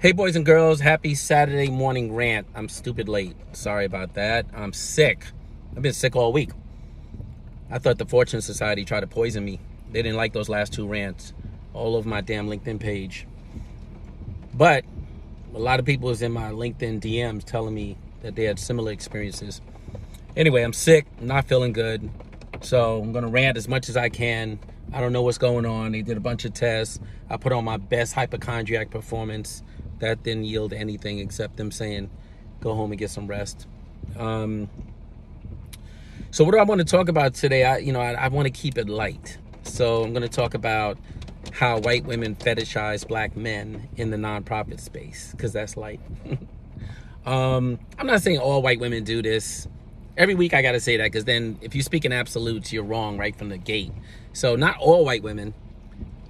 Hey boys and girls, happy Saturday morning rant. I'm stupid late. Sorry about that. I'm sick. I've been sick all week. I thought the Fortune Society tried to poison me. They didn't like those last two rants all over my damn LinkedIn page. But a lot of people was in my LinkedIn DMs telling me that they had similar experiences. Anyway, I'm sick, not feeling good. So I'm gonna rant as much as I can. I don't know what's going on. They did a bunch of tests. I put on my best hypochondriac performance. That didn't yield anything except them saying, go home and get some rest. So what do I want to talk about today? I want to keep it light. So I'm going to talk about how white women fetishize black men in the nonprofit space, because that's light. I'm not saying all white women do this. Every week I got to say that, because then if you speak in absolutes, you're wrong right from the gate. So not all white women.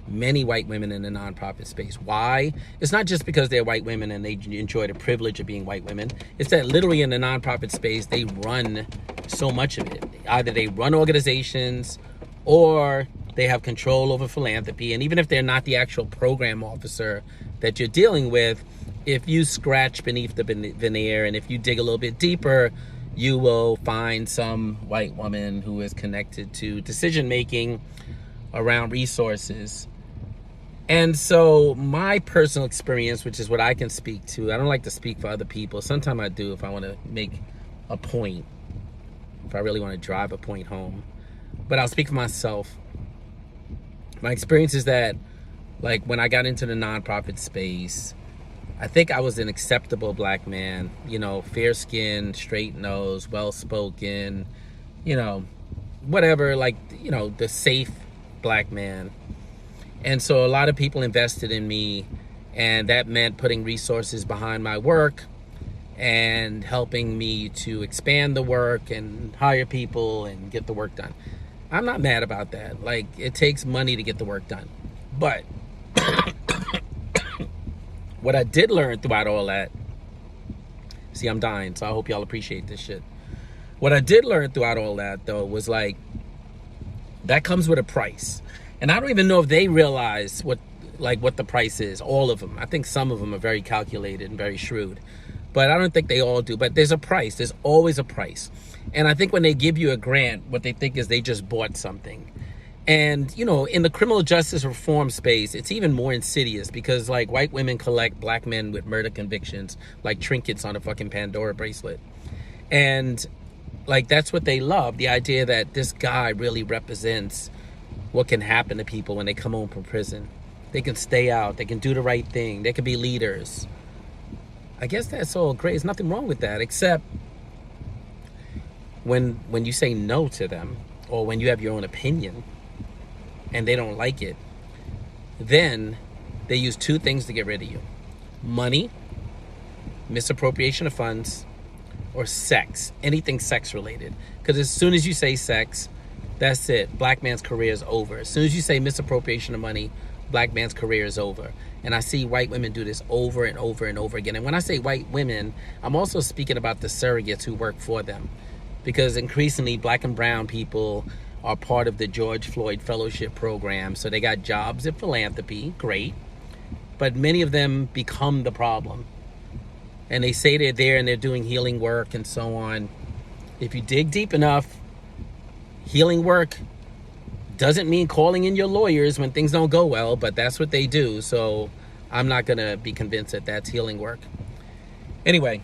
Many white women in the nonprofit space. Why? It's not just because they're white women and they enjoy the privilege of being white women. It's that literally in the nonprofit space, they run so much of it. Either they run organizations or they have control over philanthropy. And even if they're not the actual program officer that you're dealing with, if you scratch beneath the veneer and if you dig a little bit deeper, you will find some white woman who is connected to decision-making around resources. And so my personal experience, which is what I can speak to, I don't like to speak for other people. Sometimes I do if I want to make a point, if I really want to drive a point home. But I'll speak for myself. My experience is that, like, when I got into the nonprofit space, I think I was an acceptable black man, fair skin, straight nose, well-spoken, whatever, the safe black man. And so a lot of people invested in me, and that meant putting resources behind my work and helping me to expand the work and hire people and get the work done. I'm not mad about that. Like, it takes money to get the work done. But what I did learn throughout all that, see, I'm dying, so I hope y'all appreciate this shit. What I did learn throughout all that, though, was like, that comes with a price. And I don't even know if they realize what the price is, all of them. I think some of them are very calculated and very shrewd, but I don't think they all do. But there's a price. There's always a price. And I think when they give you a grant, what they think is they just bought something. And, in the criminal justice reform space, it's even more insidious because, like, white women collect black men with murder convictions like trinkets on a fucking Pandora bracelet. And, like, that's what they love, the idea that this guy really represents what can happen to people when they come home from prison. They can stay out. They can do the right thing. They can be leaders. I guess that's all great. There's nothing wrong with that, except when you say no to them, or when you have your own opinion and they don't like it, then they use two things to get rid of you: money, misappropriation of funds, or sex. Anything sex related. Because as soon as you say sex, that's it. Black man's career is over. As soon as you say misappropriation of money, black man's career is over. And I see white women do this over and over and over again. And when I say white women, I'm also speaking about the surrogates who work for them. Because increasingly, black and brown people are part of the George Floyd Fellowship Program. So they got jobs in philanthropy, great. But many of them become the problem. And they say they're there and they're doing healing work and so on. If you dig deep enough, healing work doesn't mean calling in your lawyers when things don't go well, but that's what they do. So I'm not going to be convinced that that's healing work. Anyway,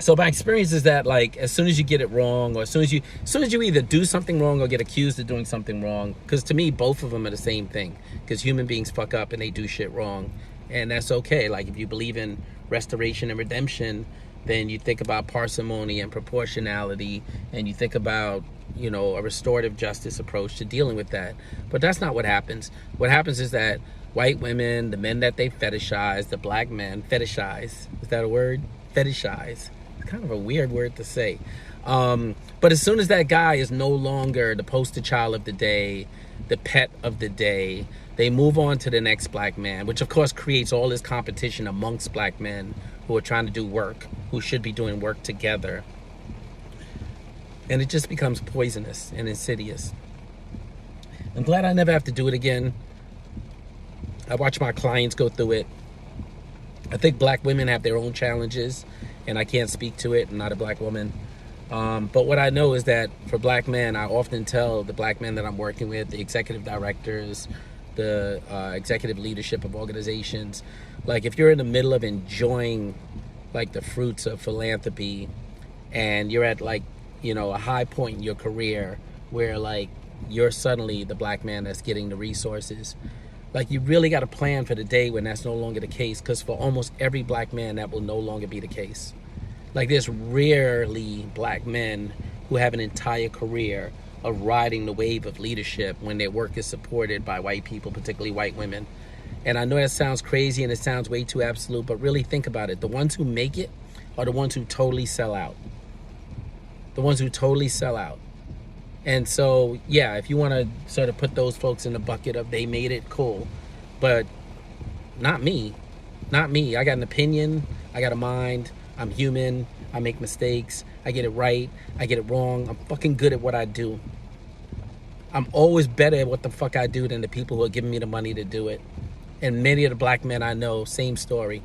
so my experience is that, like, as soon as you get it wrong, or as soon as you either do something wrong or get accused of doing something wrong, because to me, both of them are the same thing, because human beings fuck up and they do shit wrong. And that's okay. Like, if you believe in restoration and redemption, then you think about parsimony and proportionality, and you think about, a restorative justice approach to dealing with that. But that's not what happens. What happens is that white women, the men that they fetishize, the black men fetishize. Is that a word? Fetishize. It's kind of a weird word to say. But as soon as that guy is no longer the poster child of the day, the pet of the day, they move on to the next black man, which of course creates all this competition amongst black men who are trying to do work, who should be doing work together. And it just becomes poisonous and insidious. I'm glad I never have to do it again. I watch my clients go through it. I think black women have their own challenges, and I can't speak to it. I'm not a black woman. But what I know is that for black men, I often tell the black men that I'm working with, the executive directors, the executive leadership of organizations, like if you're in the middle of enjoying like the fruits of philanthropy and you're at like, you know, a high point in your career where like you're suddenly the black man that's getting the resources, like you really got to plan for the day when that's no longer the case, because for almost every black man that will no longer be the case. Like there's rarely black men who have an entire career of riding the wave of leadership when their work is supported by white people, particularly white women. And I know that sounds crazy and it sounds way too absolute, but really think about it. The ones who make it are the ones who totally sell out. The ones who totally sell out. And so, yeah, if you want to sort of put those folks in the bucket of they made it, cool. But not me. Not me. I got an opinion. I got a mind. I'm human. I make mistakes. I get it right. I get it wrong. I'm fucking good at what I do. I'm always better at what the fuck I do than the people who are giving me the money to do it. And many of the black men I know, same story.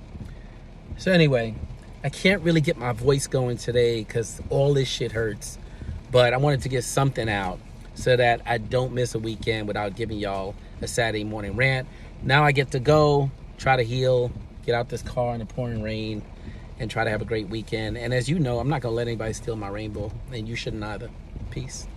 So anyway, I can't really get my voice going today because all this shit hurts. But I wanted to get something out so that I don't miss a weekend without giving y'all a Saturday morning rant. Now I get to go, try to heal, get out this car in the pouring rain, and try to have a great weekend. And as you know, I'm not going to let anybody steal my rainbow, and you shouldn't either. Peace.